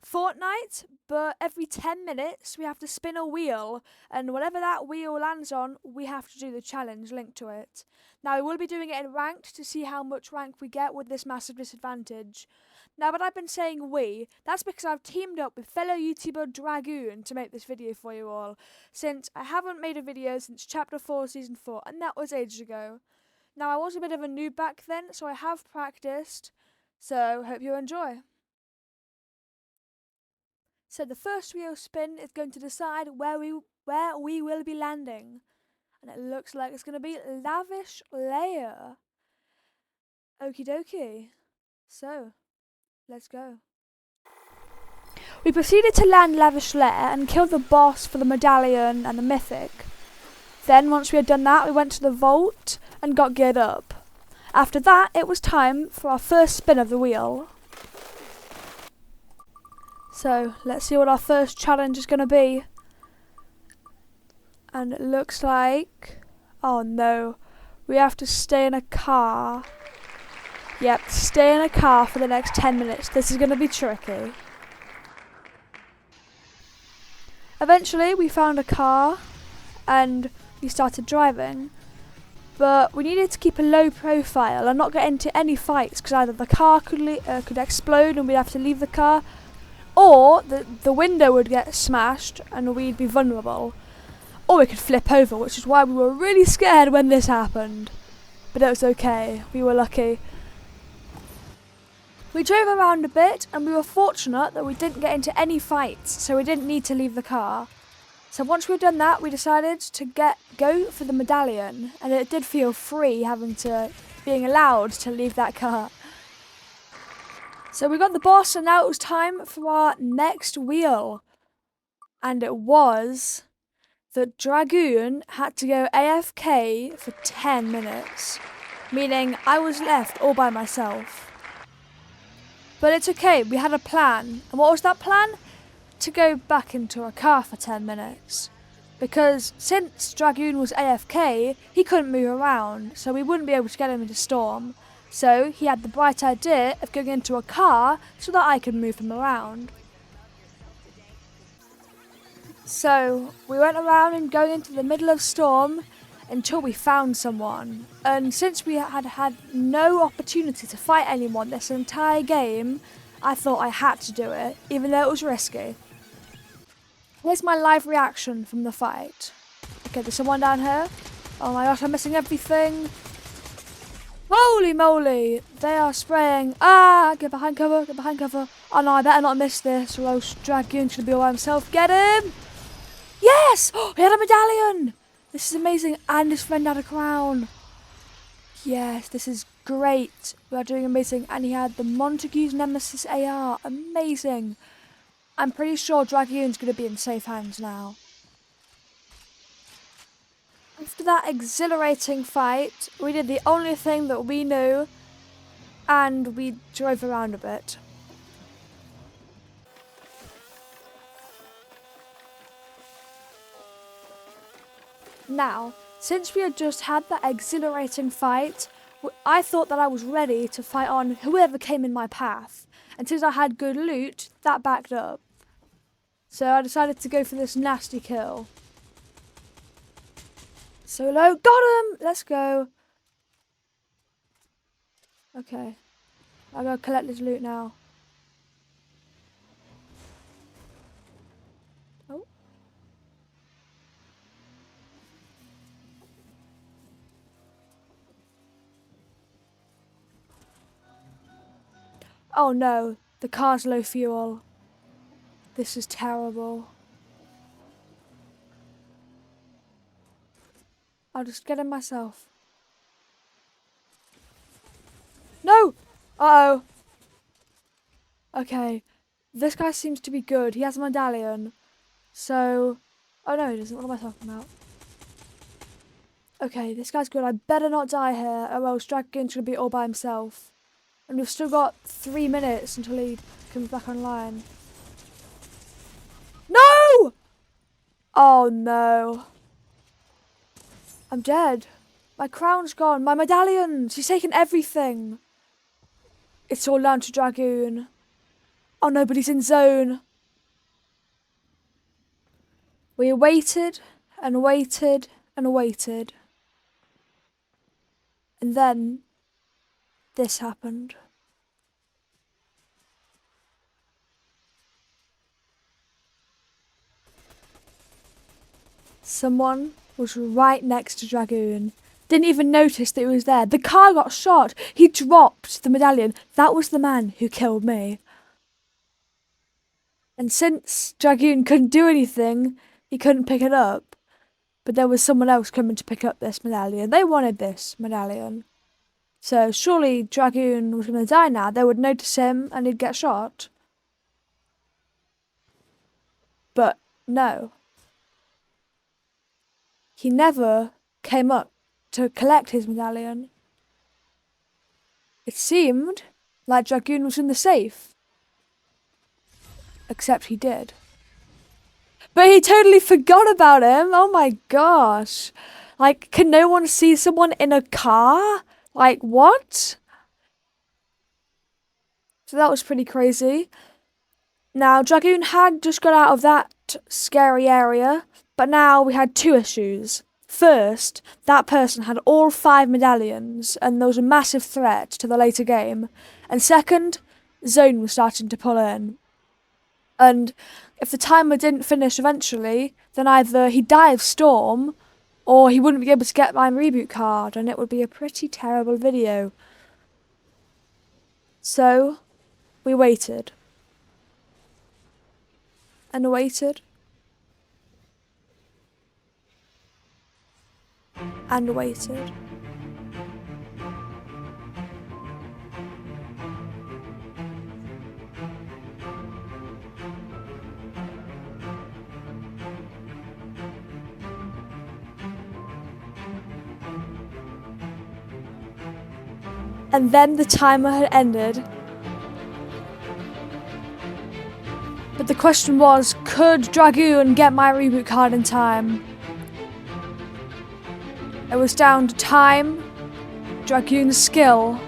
Fortnite, but every 10 minutes we have to spin a wheel, and whatever that wheel lands on, we have to do the challenge linked to it. Now, we will be doing it in ranked to see how much rank we get with this massive disadvantage. Now, but I've been saying we, that's because I've teamed up with fellow YouTuber Dragoon to make this video for you all, since I haven't made a video since Chapter 4 Season 4, and that was ages ago. Now, I was a bit of a noob back then, so I have practiced, so hope you enjoy. So the first wheel spin is going to decide where we will be landing. And it looks like it's going to be Lavish Layer. Okie dokie. So, let's go. We proceeded to land Lavish Lair and kill the boss for the medallion and the mythic. Then, once we had done that, we went to the vault and got geared up. After that, it was time for our first spin of the wheel. So, let's see what our first challenge is going to be. And it looks like... oh no, we have to stay in a car. Yep, stay in a car for the next 10 minutes. This is going to be tricky. Eventually, we found a car and we started driving. But we needed to keep a low profile and not get into any fights, because either the car could explode and we'd have to leave the car, or the window would get smashed and we'd be vulnerable. Or we could flip over, which is why we were really scared when this happened. But it was okay, we were lucky. We drove around a bit and we were fortunate that we didn't get into any fights, so we didn't need to leave the car. So once we'd done that, we decided to go for the medallion, and it did feel free being allowed to leave that car. So we got the boss, and now it was time for our next wheel. And it was that Dragoon had to go AFK for 10 minutes, meaning I was left all by myself. But it's okay, we had a plan. And what was that plan? To go back into a car for 10 minutes. Because since Dragoon was AFK, he couldn't move around, so we wouldn't be able to get him into Storm. So he had the bright idea of going into a car so that I could move him around. So we went around and going into the middle of Storm until we found someone. And since we had no opportunity to fight anyone this entire game, I thought I had to do it, even though it was risky. Here's my live reaction from the fight. Okay, there's someone down here. Oh my gosh, I'm missing everything. Holy moly, they are spraying. Ah, get behind cover, get behind cover. Oh no, I better not miss this, or else Dragoon's gonna be all by himself. Get him! Yes! Oh, he had a medallion! This is amazing, and his friend had a crown. Yes, this is great. We are doing amazing, and he had the Montague's Nemesis AR. Amazing. I'm pretty sure Dragoon's gonna be in safe hands now. After that exhilarating fight, we did the only thing that we knew, and we drove around a bit. Now, since we had just had that exhilarating fight, I thought that I was ready to fight on whoever came in my path, and since I had good loot, that backed up. So I decided to go for this nasty kill. Solo, got him! Let's go. Okay. I'm gonna collect this loot now. Oh. Oh no, the car's low fuel. This is terrible. I'll just get him myself. No! Uh-oh. Okay. This guy seems to be good. He has a medallion. So... oh no, he doesn't. What am I talking about? Okay, this guy's good. I better not die here, or else Dragoon's gonna be all by himself. And we've still got 3 minutes until he comes back online. No! Oh no. I'm dead. My crown's gone. My medallions. He's taken everything. It's all down to Dragoon. Oh no, but he's in zone. We waited and waited and waited. And then this happened. Someone was right next to Dragoon. Didn't even notice that he was there. The car got shot. He dropped the medallion. That was the man who killed me. And since Dragoon couldn't do anything, he couldn't pick it up. But there was someone else coming to pick up this medallion. They wanted this medallion. So surely Dragoon was going to die now. They would notice him and he'd get shot. But no. He never came up to collect his medallion. It seemed like Dragoon was in the safe. Except he did. But he totally forgot about him. Oh my gosh. Like, can no one see someone in a car? Like, what? So that was pretty crazy. Now, Dragoon had just got out of that scary area, but now we had two issues. First, that person had all 5 medallions, and there was a massive threat to the later game. And second, Zone was starting to pull in. And if the timer didn't finish eventually, then either he'd die of storm, or he wouldn't be able to get my reboot card, and it would be a pretty terrible video. So, we waited. And waited. And waited. And then the timer had ended. But the question was, could Dragoon get my reboot card in time? It was down to time, Dragoon's skill,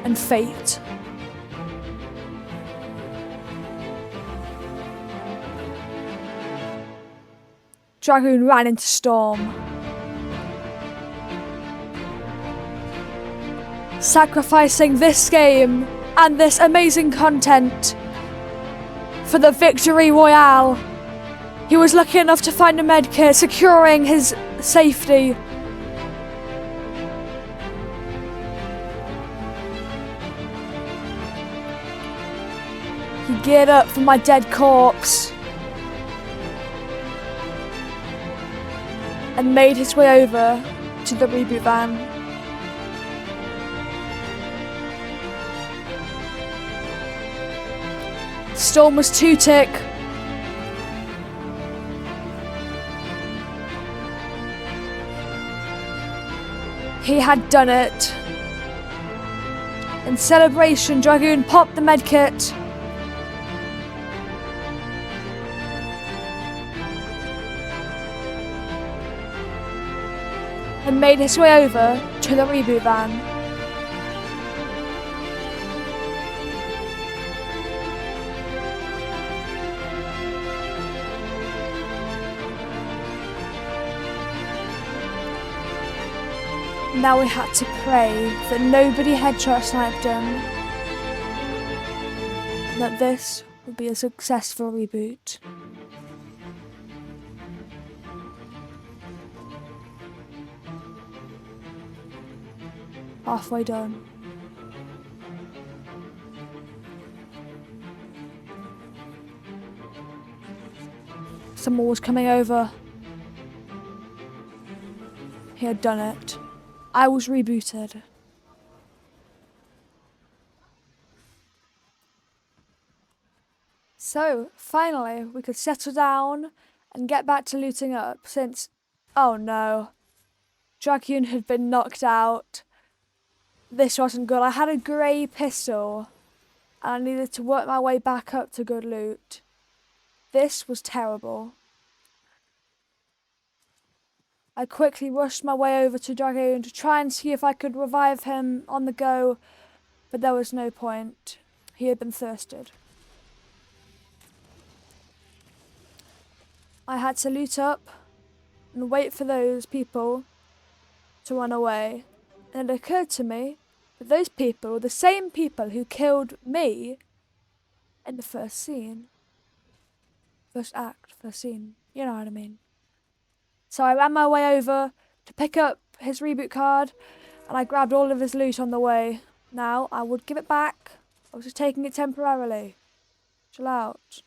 and fate. Dragoon ran into Storm. Sacrificing this game and this amazing content for the victory royale. He was lucky enough to find a medkit, securing his safety. He geared up for my dead corpse and made his way over to the reboot van. Storm was 2-tick. He had done it. In celebration, Dragoon popped the medkit. And made his way over to the reboot van. Now we had to pray that nobody headshot sniped him, and that this would be a successful reboot. Halfway done. Someone was coming over. He had done it. I was rebooted. So, finally, we could settle down and get back to looting up since, oh no, Dragoon had been knocked out. This wasn't good. I had a grey pistol and I needed to work my way back up to good loot. This was terrible. I quickly rushed my way over to Dragoon to try and see if I could revive him on the go, but there was no point. he had been thirsted. I had to loot up and wait for those people to run away. And it occurred to me that those people were the same people who killed me in the first scene. First act, first scene. You know what I mean. So I ran my way over to pick up his reboot card, and I grabbed all of his loot on the way. Now, I would give it back. I was just taking it temporarily. Chill out.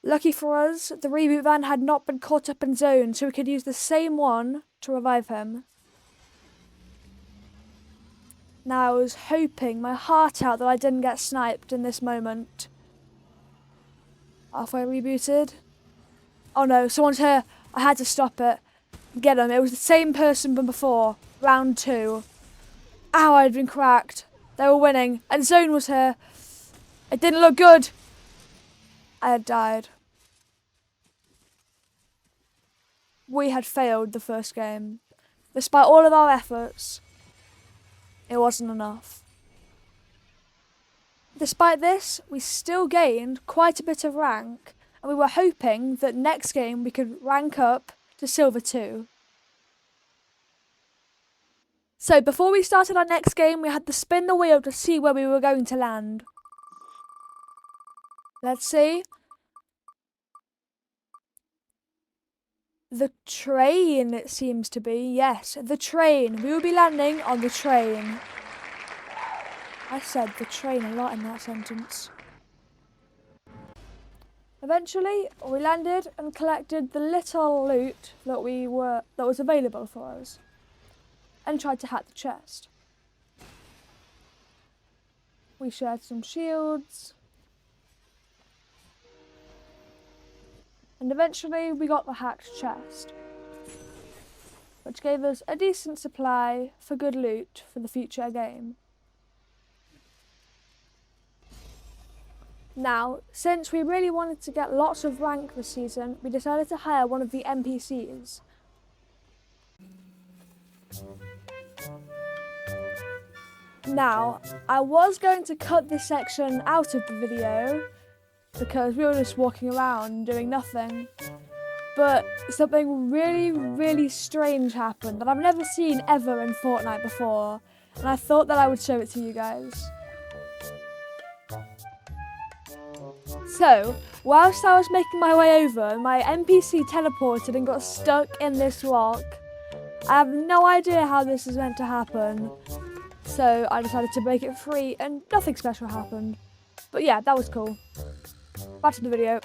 Lucky for us, the reboot van had not been caught up in zone, so we could use the same one to revive him. Now, I was hoping my heart out that I didn't get sniped in this moment. Halfway rebooted. Oh no, someone's here. I had to stop it. Get him. It was the same person from before. Round 2. Ow, I'd been cracked. They were winning. And zone was here. It didn't look good. I had died. We had failed the first game. Despite all of our efforts, it wasn't enough. Despite this, we still gained quite a bit of rank, and we were hoping that next game we could rank up to Silver 2. So before we started our next game, we had to spin the wheel to see where we were going to land. Let's see. The train, it seems to be. Yes, the train. We will be landing on the train. I said the train a lot in that sentence. Eventually, we landed and collected the little loot that was available for us, and tried to hack the chest. We shared some shields, and eventually we got the hacked chest, which gave us a decent supply for good loot for the future game. Now, since we really wanted to get lots of rank this season, we decided to hire one of the NPCs. Now, I was going to cut this section out of the video because we were just walking around doing nothing. But something really, really strange happened that I've never seen ever in Fortnite before, and I thought that I would show it to you guys. So, whilst I was making my way over, my NPC teleported and got stuck in this rock. I have no idea how this is meant to happen, so I decided to break it free and nothing special happened. But yeah, that was cool. Back to the video.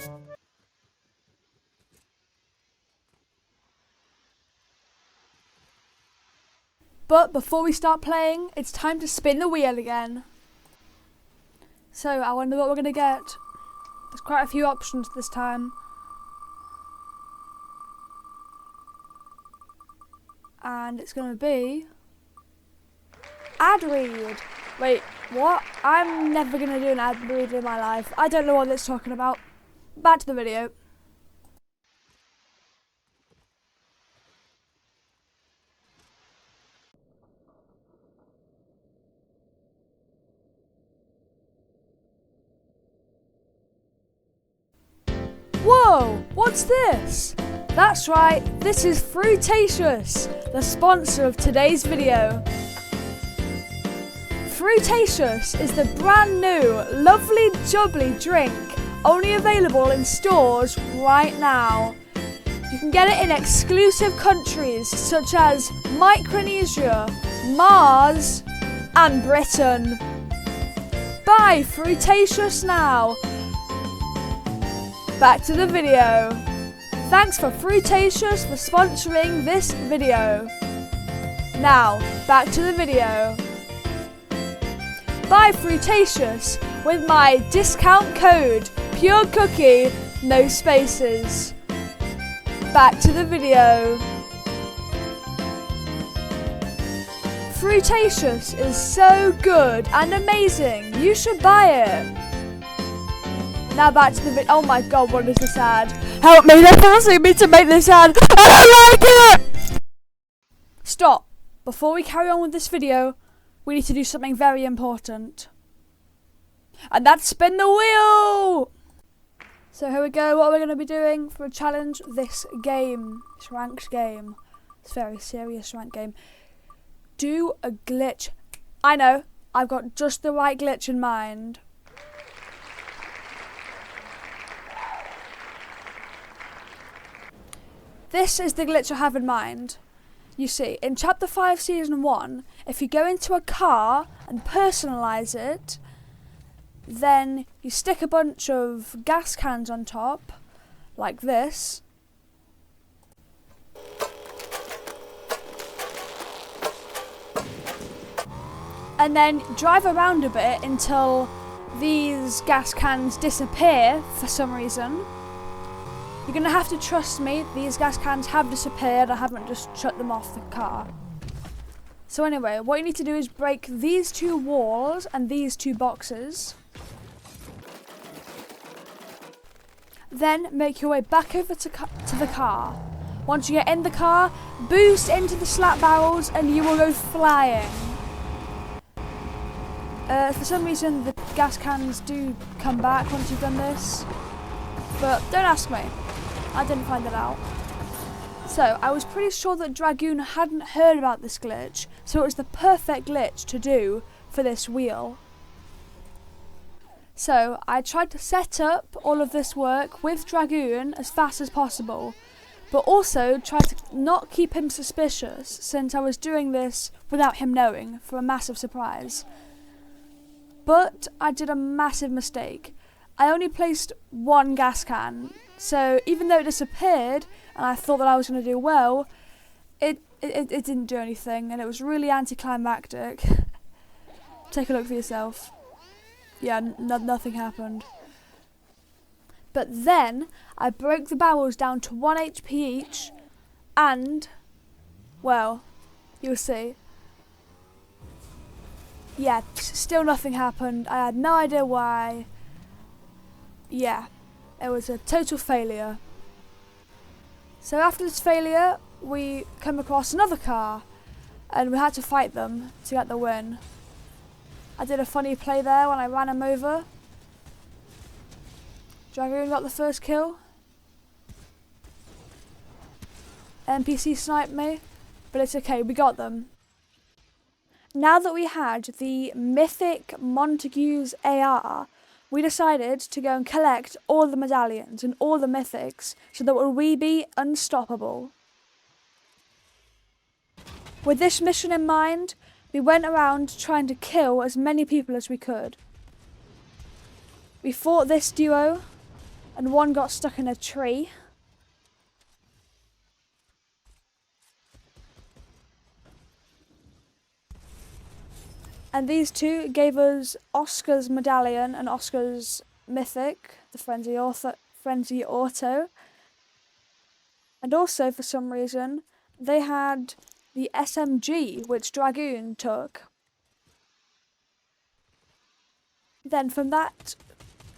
But before we start playing, it's time to spin the wheel again. So, I wonder what we're going to get. There's quite a few options this time. And it's going to be ad read. Wait, what? I'm never going to do an ad read in my life. I don't know what it's talking about. Back to the video. Whoa, what's this? That's right, this is Fruitatious, the sponsor of today's video. Fruitatious is the brand new, lovely jubbly drink, only available in stores right now. You can get it in exclusive countries such as Micronesia, Mars, and Britain. Buy Fruitatious now. Back to the video. Thanks for Fruitatious for sponsoring this video. Now, back to the video. Buy Fruitatious with my discount code PureCookie, no spaces. Back to the video. Fruitatious is so good and amazing. You should buy it. Now back to the video. Oh my god, what is this ad? Help me, they're forcing me to make this ad. I don't like it! Stop. Before we carry on with this video, we need to do something very important. And that's spin the wheel! So here we go, what we're going to be doing for a challenge this game. This ranked game. It's a very serious ranked game. Do a glitch. I know, I've got just the right glitch in mind. This is the glitch I have in mind. You see, in Chapter 5 Season 1, if you go into a car and personalise it, then you stick a bunch of gas cans on top, like this. And then drive around a bit until these gas cans disappear for some reason. You're going to have to trust me, these gas cans have disappeared, I haven't just shut them off the car. So anyway, what you need to do is break these two walls and these two boxes. Then make your way back over to the car. Once you get in the car, boost into the slap barrels and you will go flying. For some reason the gas cans do come back once you've done this, but don't ask me, I didn't find it out. So I was pretty sure that Dragoon hadn't heard about this glitch, so it was the perfect glitch to do for this wheel. So I tried to set up all of this work with Dragoon as fast as possible, but also tried to not keep him suspicious since I was doing this without him knowing for a massive surprise. But I did a massive mistake. I only placed one gas can, so even though it disappeared and I thought that I was going to do well, it didn't do anything and it was really anticlimactic. Take a look for yourself. Yeah, nothing happened. But then I broke the barrels down to 1 HP each and, well, you'll see. Yeah, still nothing happened. I had no idea why. Yeah, it was a total failure. So after this failure, we come across another car and we had to fight them to get the win. I did a funny play there when I ran him over. Dragoon got the first kill. NPC sniped me, but it's okay, we got them. Now that we had the mythic Montague's AR, we decided to go and collect all the medallions and all the mythics so that we be unstoppable. With this mission in mind, we went around trying to kill as many people as we could. We fought this duo and one got stuck in a tree. And these two gave us Oscar's medallion and Oscar's mythic, the Frenzy Auto. And also, for some reason, they had the SMG, which Dragoon took. Then from that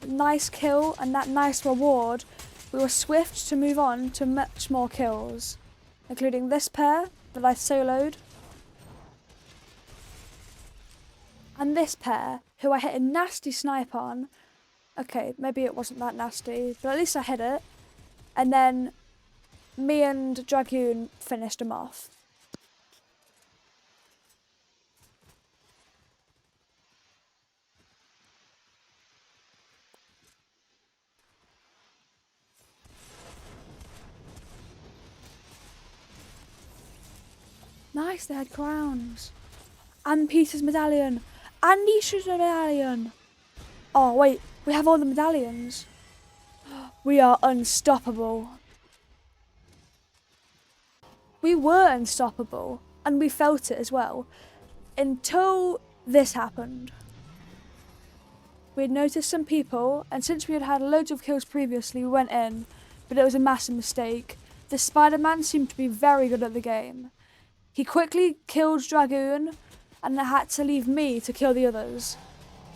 nice kill and that nice reward, we were swift to move on to much more kills, including this pair that I soloed. And this pair, who I hit a nasty snipe on. Okay, maybe it wasn't that nasty, but at least I hit it. And then me and Dragoon finished him off. Nice, they had crowns. And Peter's medallion. And Nisha's medallion. Oh wait, we have all the medallions. We are unstoppable. We were unstoppable, and we felt it as well, until this happened. We had noticed some people, and since we had had loads of kills previously, we went in, but it was a massive mistake. The Spider-Man seemed to be very good at the game. He quickly killed Dragoon, and I had to leave me to kill the others.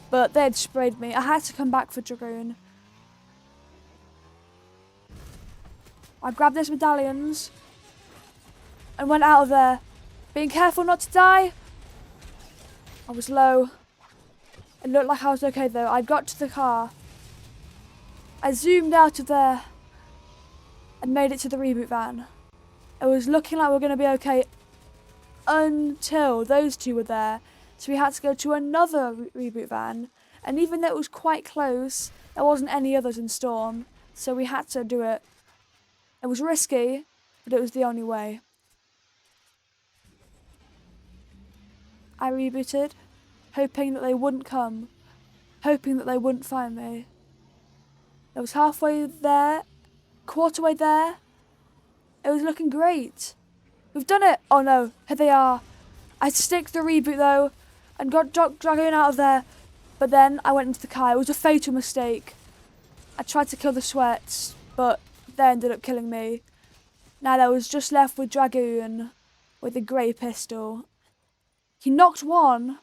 But they had sprayed me. I had to come back for Dragoon. I grabbed those medallions and went out of there, being careful not to die. I was low. It looked like I was okay though. I got to the car. I zoomed out of there and made it to the reboot van. It was looking like we were going to be okay until those two were there. So we had to go to another reboot van. And even though it was quite close, there wasn't any others in Storm. So we had to do it. It was risky, but it was the only way. I rebooted, hoping that they wouldn't come. Hoping that they wouldn't find me. It was halfway there, quarter way there. It was looking great. We've done it! Oh no, here they are. I stick the reboot though, and got Dragoon out of there. But then I went into the car. It was a fatal mistake. I tried to kill the sweats, but they ended up killing me. Now I was just left with Dragoon with a grey pistol. He knocked one,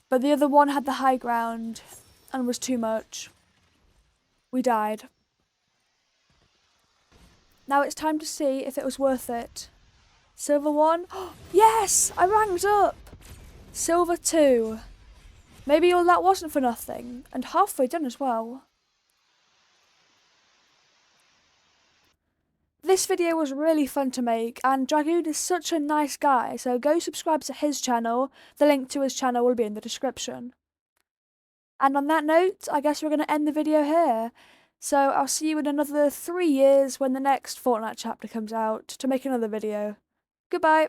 but the other one had the high ground and was too much. We died. Now it's time to see if it was worth it. Silver 1. Yes! I ranked up! Silver 2. Maybe all that wasn't for nothing, and halfway done as well. This video was really fun to make, and Dragoon is such a nice guy, so go subscribe to his channel. The link to his channel will be in the description. And on that note, I guess we're going to end the video here. So I'll see you in another 3 years when the next Fortnite chapter comes out to make another video. Goodbye!